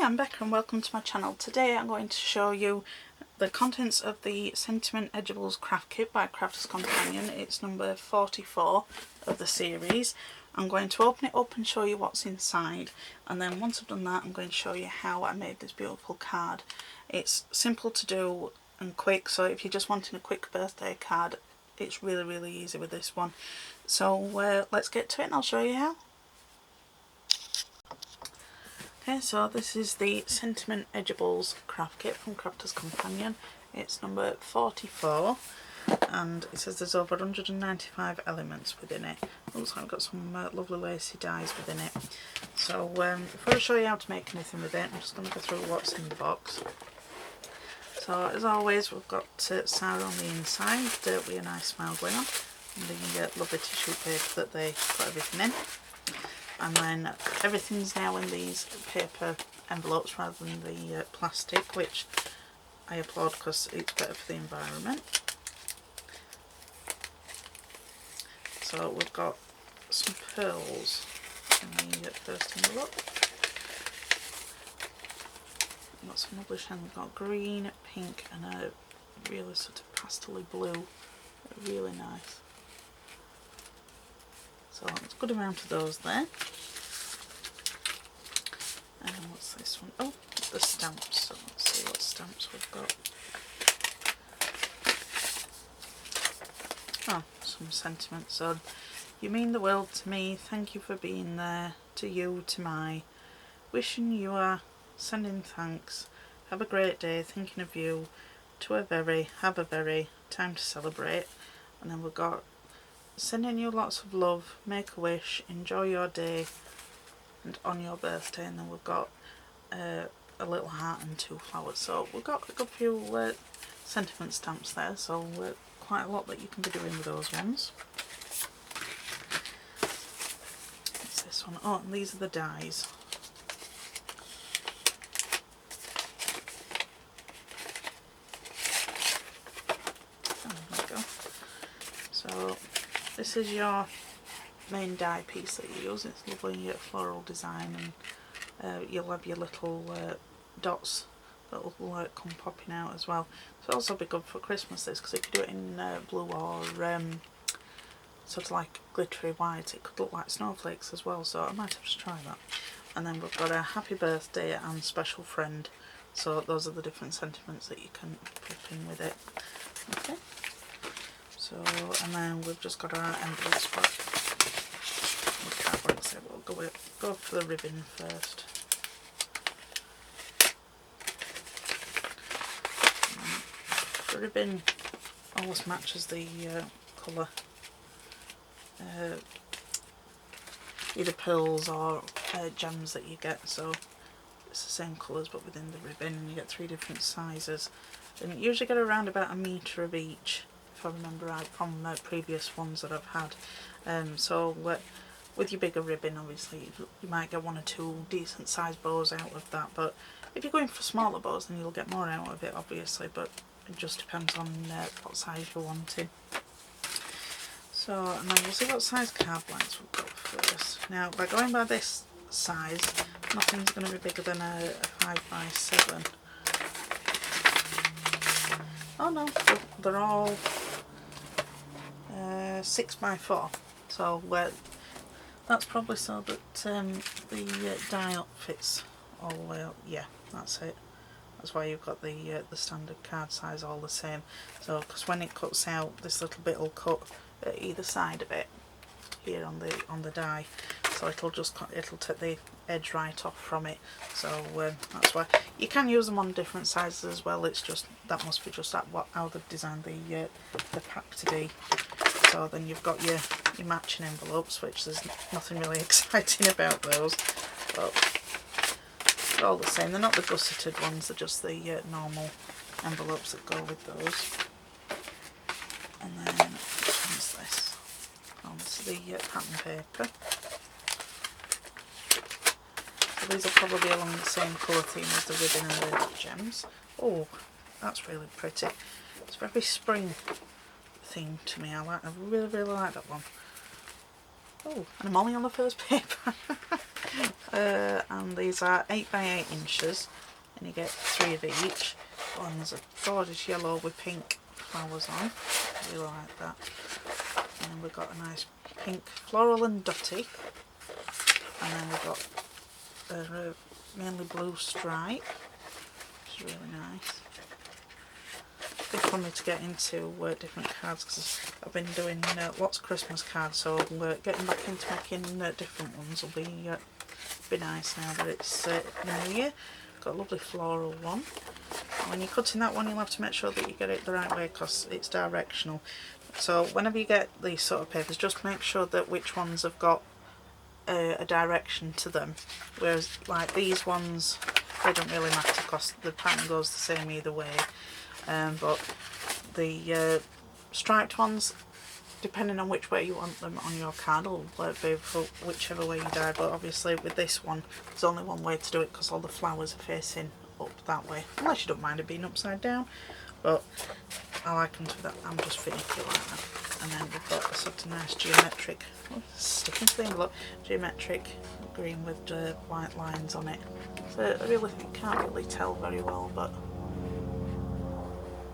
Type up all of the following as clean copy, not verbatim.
I'm Becca and welcome to my channel. Today I'm going to show you the contents of the Sentiment Edibles craft kit by Crafters Companion. It's number 44 of the series. I'm going to open it up and show you what's inside, and then once I've done that I'm going to show you how I made this beautiful card. It's simple to do and quick, so if you're just wanting a quick birthday card, it's really easy with this one. So let's get to it and I'll show you how. Okay, so this is the Sentiment Edibles craft kit from Crafters Companion. It's number 44 and it says there's over 195 elements within it. Looks like I've got some lovely lacy dies within it. So before I show you how to make anything with it, I'm just going to go through what's in the box. So as always, we've got sour on the inside with a nice smile going on, and the lovely tissue paper that they put everything in. And then everything's now in these paper envelopes rather than the plastic, which I applaud because it's better for the environment. So we've got some pearls in the first envelope. We've got some lovely shiny. We've got green, pink and a really sort of pastel-y blue. Really nice. So it's a good amount of those there. And what's this one? Oh, the stamps. So let's see what stamps we've got. Oh, some sentiments. So, you mean the world to me. Thank you for being there. To you, to my. Wishing you are. Sending thanks. Have a great day. Thinking of you. To a very. Have a very. Time to celebrate. And then we've got sending you lots of love, make a wish, enjoy your day and on your birthday. And then we've got a little heart and 2 flowers. So we've got a good few sentiment stamps there, so quite a lot that you can be doing with those ones. What's this one? Oh, and these are the dies. Oh, there we go. So this is your main die piece that you use. It's lovely floral design, and you'll have your little dots that will come popping out as well. It'll also be good for Christmas, this, because if you do it in blue or sort of like glittery white, it could look like snowflakes as well, so I might have to try that. And then we've got a happy birthday and special friend, so those are the different sentiments that you can put in with it. Okay. So, and then we've just got our envelopes back. So we'll go for the ribbon first. The ribbon always matches the colour, either pearls or gems that you get, so it's the same colours but within the ribbon, and you get 3 different sizes. And you usually get around about 1 metre of each, if I remember right from previous ones that I've had. So with your bigger ribbon, obviously you might get 1 or 2 decent sized bows out of that, but if you're going for smaller bows then you'll get more out of it, obviously, but it just depends on what size you're wanting. So, and then we'll see what size card blanks we've got first. Now, by going by this size, nothing's going to be bigger than a 5x7. Oh no, they're all 6x4, so that's probably so that the die up fits all the way up. Yeah, that's it. That's why you've got the standard card size all the same. So, because when it cuts out, this little bit will cut at either side of it here on the die. So it'll take the edge right off from it. So that's why you can use them on different sizes as well. It's just that must be just how they've designed the pack to be. So then you've got your matching envelopes, which there's nothing really exciting about those, but they're all the same. They're not the gusseted ones, they're just the normal envelopes that go with those. And then, which one's this? Oh, this is the pattern paper. So these will probably be along the same colour theme as the ribbon and the gems. Oh, that's really pretty. It's very spring themed to me. I really like that one. Oh, and I'm only on the first paper. And these are 8 by 8 inches, and you get 3 of each. Oh, and there's a gorgeous yellow with pink flowers on. I really like that. And we've got a nice pink floral and dotty. And then we've got a mainly blue stripe, which is really nice. Good for me to get into different cards, because I've been doing lots of Christmas cards, so getting back into making different ones will be nice now that it's New Year. Got a lovely floral one. And when you're cutting that one, you'll have to make sure that you get it the right way, because it's directional. So whenever you get these sort of papers, just make sure that which ones have got a direction to them, whereas like these ones, they don't really matter because the pattern goes the same either way. But the striped ones, depending on which way you want them on your card, will be for whichever way you die. But obviously with this one, there's only one way to do it, because all the flowers are facing up that way, unless you don't mind it being upside down. But I like them to that. I'm just finicky like that. And then we've got a sort of nice geometric, sticking to the envelope, geometric green with white lines on it. So I really can't really tell very well, but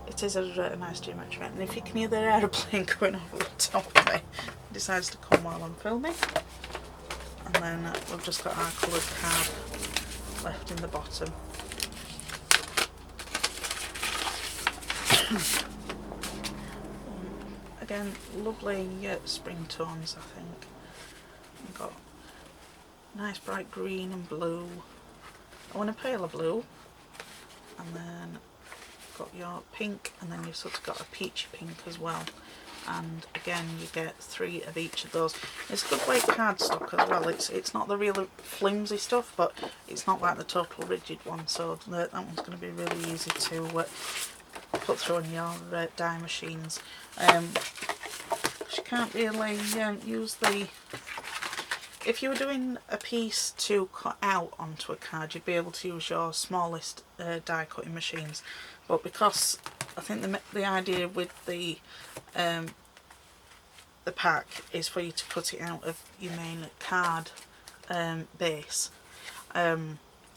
it is a nice geometry. And if you can hear the aeroplane going over the top of it, it decides to come while I'm filming. And then we've just got our coloured card left in the bottom. Again, lovely spring tones, I think. We've got nice bright green and blue. I want a paler blue, and then got your pink, and then you've sort of got a peachy pink as well. And again, you get 3 of each of those. It's good weight cardstock as well. It's not the real flimsy stuff, but it's not like the total rigid one, so that one's going to be really easy to put through on your die machines. You can't really use the... If you were doing a piece to cut out onto a card, you'd be able to use your smallest die cutting machines. But because I think the idea with the pack is for you to cut it out of your main card base,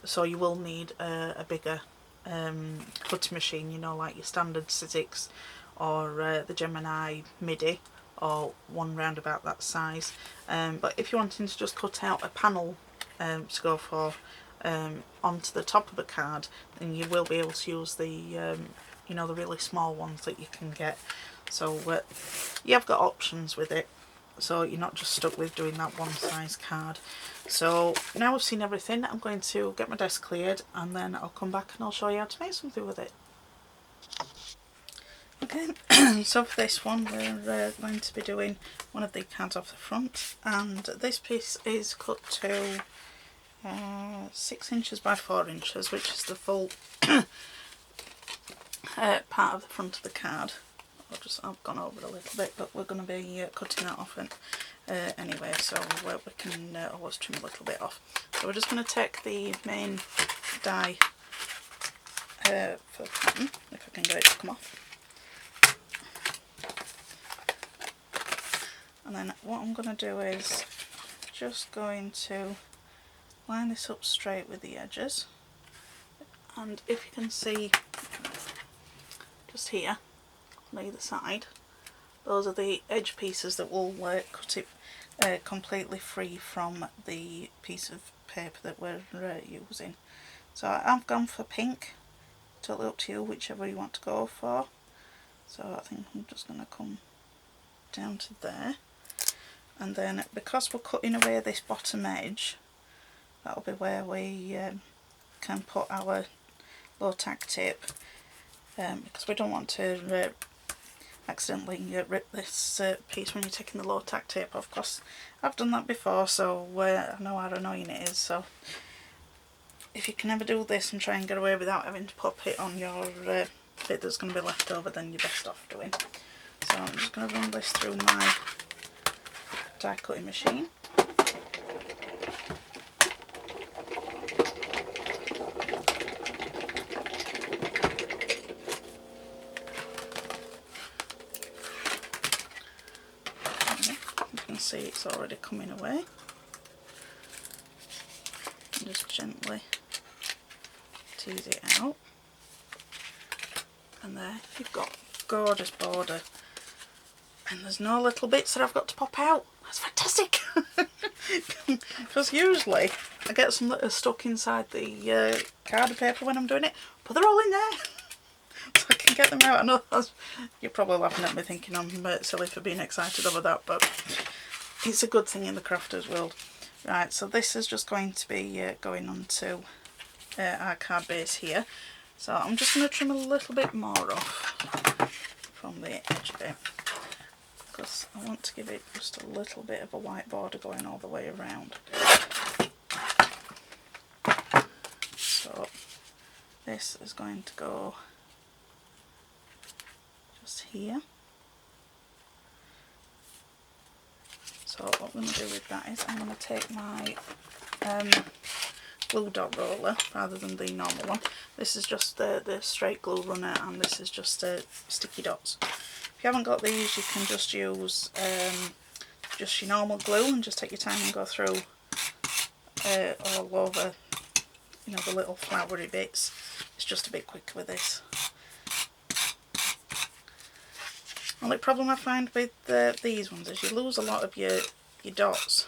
so you will need a bigger cutting machine, you know, like your standard Sizzix or the Gemini MIDI, or one round about that size. But if you're wanting to just cut out a panel to go for onto the top of a card, then you will be able to use the you know, the really small ones that you can get. So you have got options with it, so you're not just stuck with doing that one size card. So now we've seen everything, I'm going to get my desk cleared, and then I'll come back and I'll show you how to make something with it. Okay, so for this one we're going to be doing one of the cards off the front, and this piece is cut to 6 inches by 4 inches, which is the full part of the front of the card. I've gone over a little bit, but we're going to be cutting that off anyway, so we can always trim a little bit off. So we're just going to take the main die for the pattern, if I can get it to come off. And then what I'm going to do is just going to line this up straight with the edges, and if you can see just here on either side, those are the edge pieces that will cut it completely free from the piece of paper that we're using. So I've gone for pink, totally up to you, whichever you want to go for. So I think I'm just going to come down to there, and then because we're cutting away this bottom edge, that'll be where we can put our low tack tape, because we don't want to accidentally rip this piece when you're taking the low tack tape off, because I've done that before, so I know how annoying it is. So if you can ever do this and try and get away without having to pop it on your bit that's going to be left over, then you're best off doing. So I'm just going to run this through my die cutting machine. see it's already coming away. And just gently tease it out. And there you've got gorgeous border. And there's no little bits that I've got to pop out. That's fantastic! Because usually I get some that are stuck inside the card paper when I'm doing it, but they're all in there. So I can get them out. I know you're probably laughing at me thinking I'm silly for being excited over that, but it's a good thing in the crafters world. Right, so this is just going to be going onto our card base here. So I'm just going to trim a little bit more off from the edge of it, because I want to give it just a little bit of a white border going all the way around. So this is going to go just here. So what I'm going to do with that is I'm going to take my glue dot roller rather than the normal one. This is just the straight glue runner, and this is just sticky dots. If you haven't got these, you can just use just your normal glue and just take your time and go through all over, you know, the little flowery bits. It's just a bit quicker with this. The only problem I find with these ones is you lose a lot of your dots,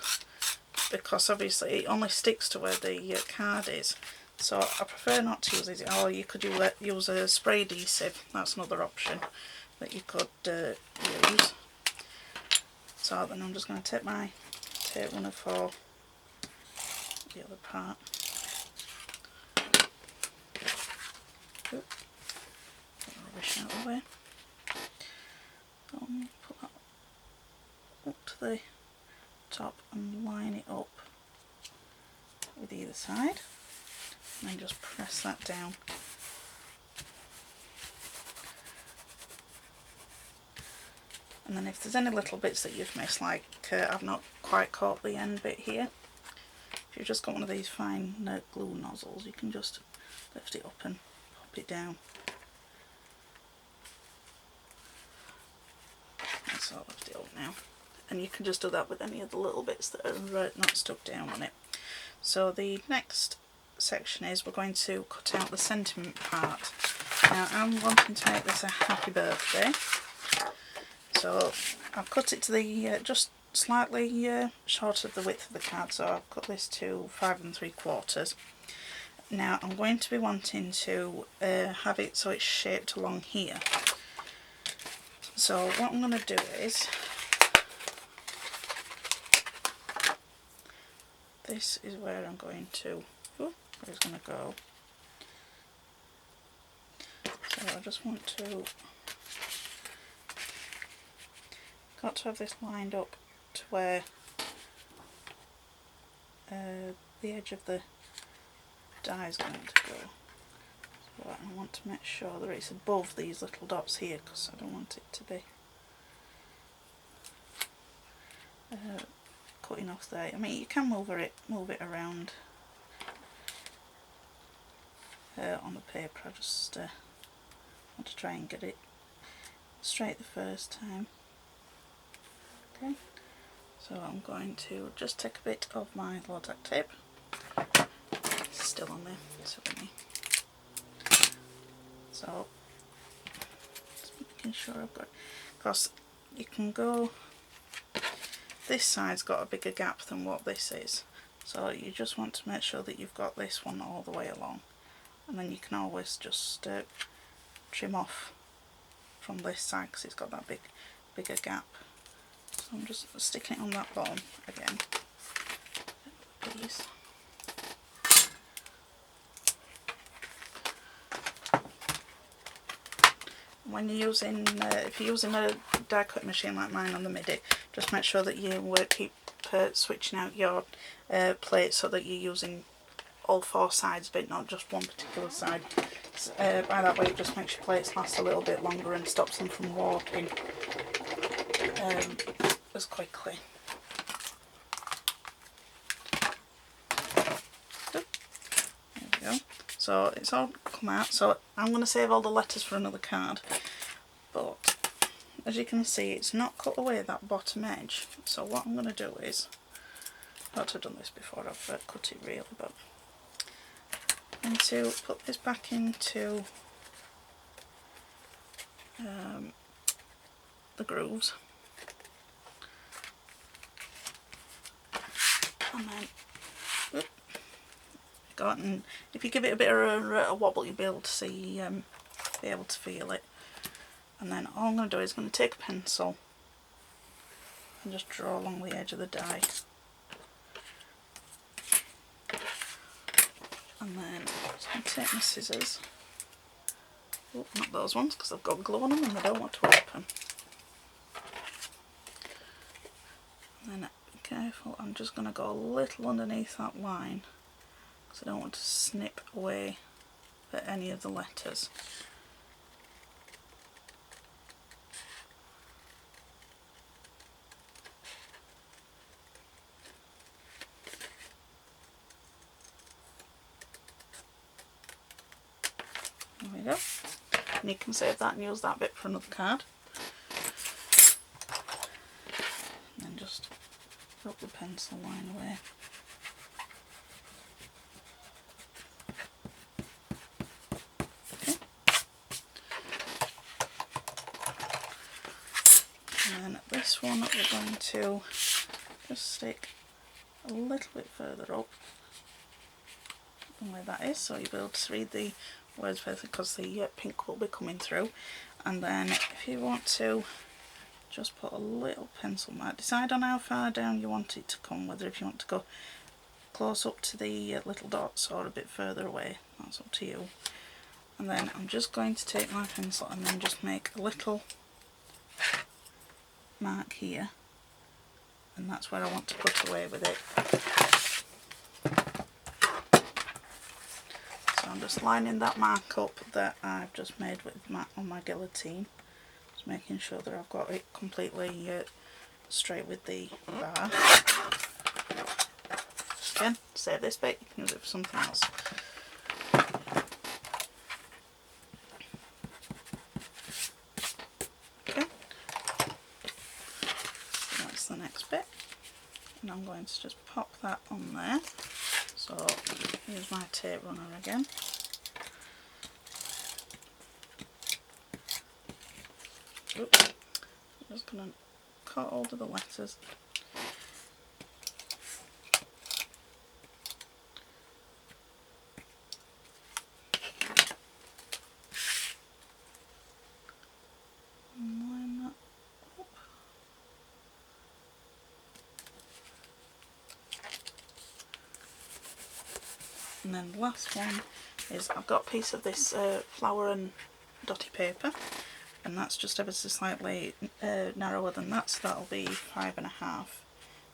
because obviously it only sticks to where the card is. So I prefer not to use these, or you could use a spray adhesive. That's another option that you could use. So then I'm just going to take my tape runner for the other part. Oop. Get the rubbish out of the way. Put that up to the top and line it up with either side, and then just press that down. And then if there's any little bits that you've missed, like I've not quite caught the end bit here, if you've just got one of these fine glue nozzles, you can just lift it up and pop it down. So I'll lift it up now. And you can just do that with any of the little bits that are not stuck down on it. So the next section is we're going to cut out the sentiment part. Now I'm wanting to make this a happy birthday, so I've cut it to the just slightly short of the width of the card, so I've cut this to 5 3/4. Now I'm going to be wanting to have it so it's shaped along here. So what I'm going to do is, this is where I'm going to, where it's going to go. So I just want to, got to have this lined up to where the edge of the die is going to go. So I want to make sure that it's above these little dots here, because I don't want it to be cutting off there. I mean, you can move it around on the paper. I just want to try and get it straight the first time. Okay, so I'm going to just take a bit of my low-tack tape. It's still on there, so let me. So just making sure I've got, because you can go, this side's got a bigger gap than what this is, so you just want to make sure that you've got this one all the way along, and then you can always just trim off from this side because it's got that bigger gap. So I'm just sticking it on that bottom again, please. When you're using, if you're using a die cutting machine like mine on the MIDI, just make sure that you keep switching out your plate so that you're using all 4 sides of it, not just one particular side. By that way it just makes your plates last a little bit longer and stops them from warping as quickly. There we go. So it's all come out, so I'm going to save all the letters for another card, but as you can see, it's not cut away that bottom edge. So what I'm going to do is, I ought to have done this before I've cut it really, but I'm going to put this back into the grooves, and then and if you give it a bit of a wobble, you'll be able to see, be able to feel it. And then all I'm going to do is going to take a pencil and just draw along the edge of the die, and then I'm just going to take my scissors. Oh, not those ones, because I've got glue on them and I don't want to open. And then be careful, I'm just going to go a little underneath that line, because I don't want to snip away at any of the letters. There we go. And you can save that and use that bit for another card. And then just rub the pencil line away. And then this one we're going to just stick a little bit further up than where that is, so you'll be able to read the words better, because the pink will be coming through. And then if you want to just put a little pencil mark, decide on how far down you want it to come, whether if you want to go close up to the little dots or a bit further away, that's up to you. And then I'm just going to take my pencil and then just make a little mark here, and that's where I want to cut away with it. So I'm just lining that mark up that I've just made with on my guillotine, just making sure that I've got it completely straight with the bar. Again, save this bit, you can use it for something else. The next bit, and I'm going to just pop that on there. So here's my tape runner again. Oops. I'm just going to cut all of the letters. And line that up. And then the last one is, I've got a piece of this flower and dotty paper, and that's just ever so slightly narrower than that, so that'll be 5.5.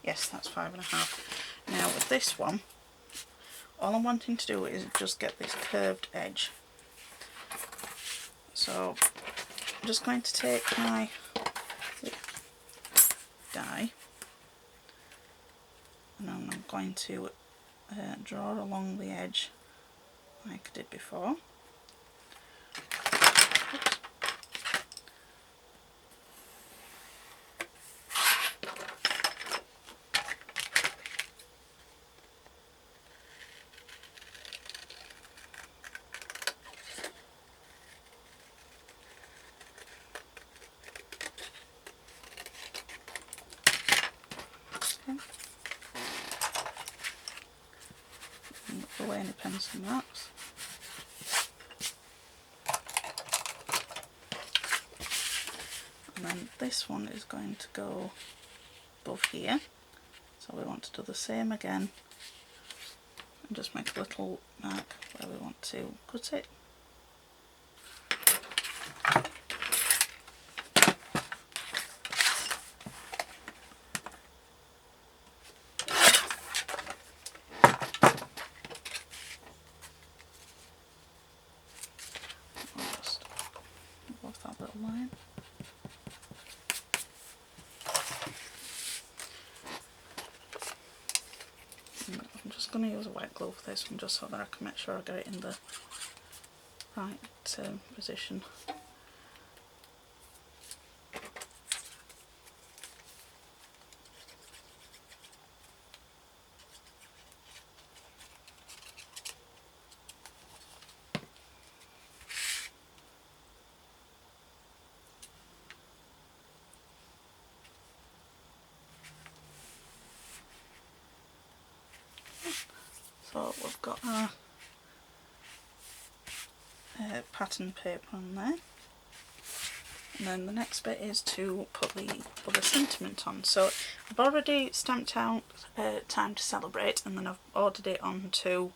Yes, that's 5.5. Now with this one, all I'm wanting to do is just get this curved edge. So I'm just going to take my die, and then I'm going to draw along the edge like I did before. Oops. Okay. Look away any pencil marks. And then this one is going to go above here, so we want to do the same again and just make a little mark where we want to cut it. That little line. And I'm just going to use a wet glue for this one, just so that I can make sure I get it in the right position. So we've got our pattern paper on there, and then the next bit is to put the other sentiment on. So I've already stamped out Time to Celebrate, and then I've ordered it onto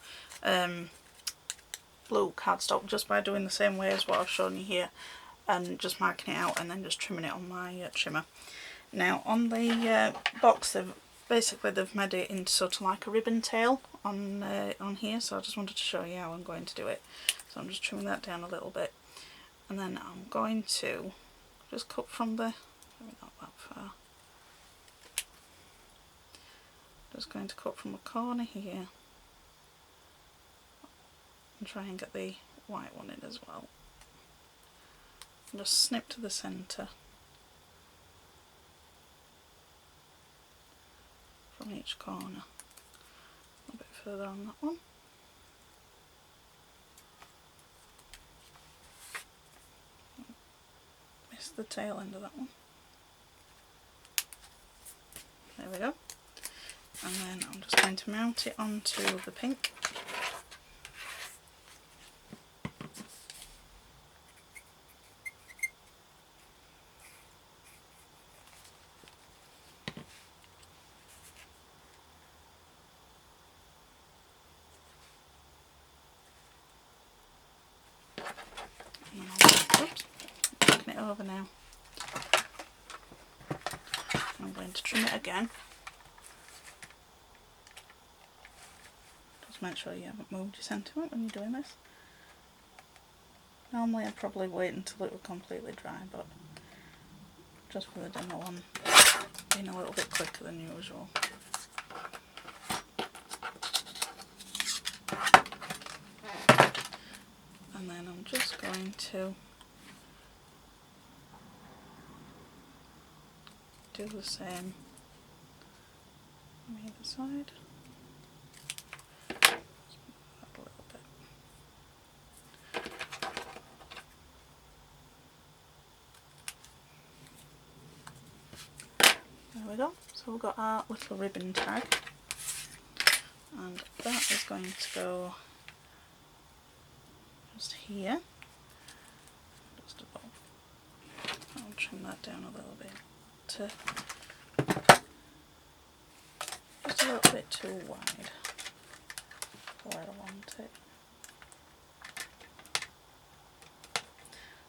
blue cardstock just by doing the same way as what I've shown you here, and just marking it out and then just trimming it on my trimmer. Now on the box, they've made it into sort of like a ribbon tail on here, so I just wanted to show you how I'm going to do it. So I'm just trimming that down a little bit, and then I'm going to just cut from the, maybe not that far, just going to cut from a corner here and try and get the white one in as well. And just snip to the centre from each corner, a bit further on that one. Missed the tail end of that one. There we go. And then I'm just going to mount it onto the pink. Oops, taking it over now. I'm going to trim it again. Just make sure you haven't moved your sentiment when you're doing this. Normally I'd probably wait until it was completely dry, but just for the demo I'm being a little bit quicker than usual. And then I'm just going to do the same on the other side. Just move that a little bit. There we go. So we've got our little ribbon tag, and that is going to go just here, just above. I'll trim that down a little bit to just a little bit too wide for where I want it.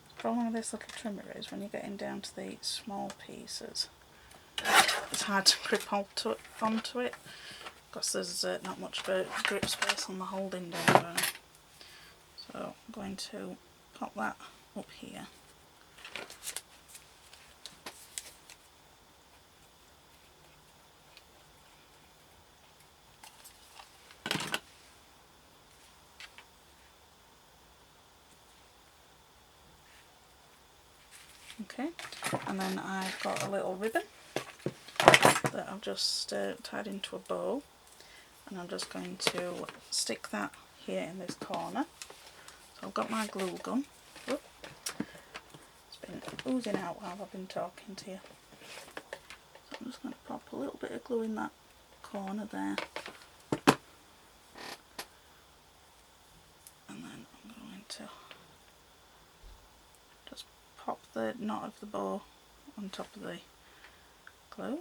The problem with this little trimmer is when you're getting down to the small pieces, it's hard to grip onto it because there's not much grip space on the holding down there. So I'm going to pop that up here. Okay, and then I've got a little ribbon that I've just tied into a bow, and I'm just going to stick that here in this corner. So I've got my glue gun. Whoop. It's been oozing out while I've been talking to you. So I'm just going to pop a little bit of glue in that corner there. And then I'm going to just pop the knot of the bow on top of the glue.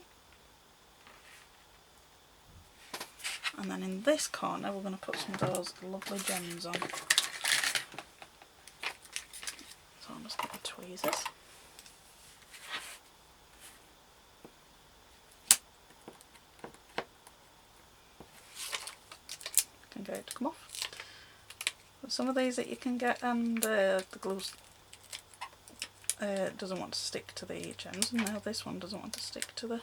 And then in this corner we're going to put some of those lovely gems on. So I'm just going to tweezers. Can get it to come off. But some of these that you can get, and the glue doesn't want to stick to the gems, and now this one doesn't want to stick to the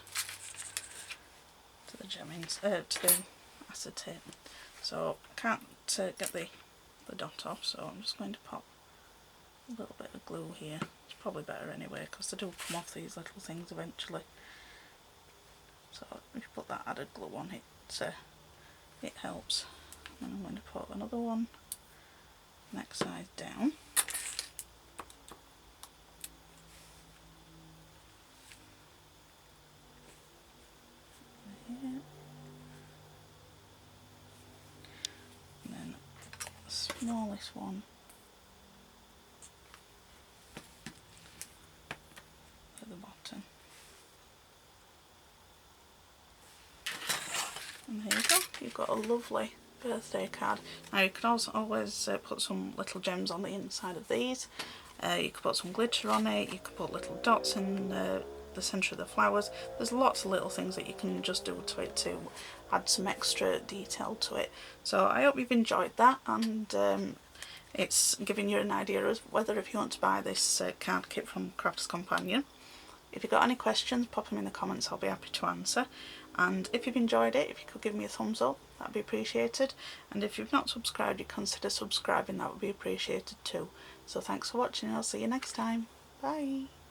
gemmings, to the acetate. So I can't get the dot off, so I'm just going to pop a little bit of glue here. It's probably better anyway because they do come off these little things eventually. So if you put that added glue on it helps. And then I'm going to put another one next side down. smallest one at the bottom. And there you go, you've got a lovely birthday card. Now you can also always put some little gems on the inside of these. You could put some glitter on it, you could put little dots in the centre of the flowers. There's lots of little things that you can just do to it to add some extra detail to it. So I hope you've enjoyed that, and it's giving you an idea of whether if you want to buy this card kit from Crafter's Companion. If you've got any questions, pop them in the comments, I'll be happy to answer. And if you've enjoyed it, if you could give me a thumbs up, that'd be appreciated. And if you've not subscribed, you consider subscribing, that would be appreciated too. So thanks for watching, and I'll see you next time. Bye!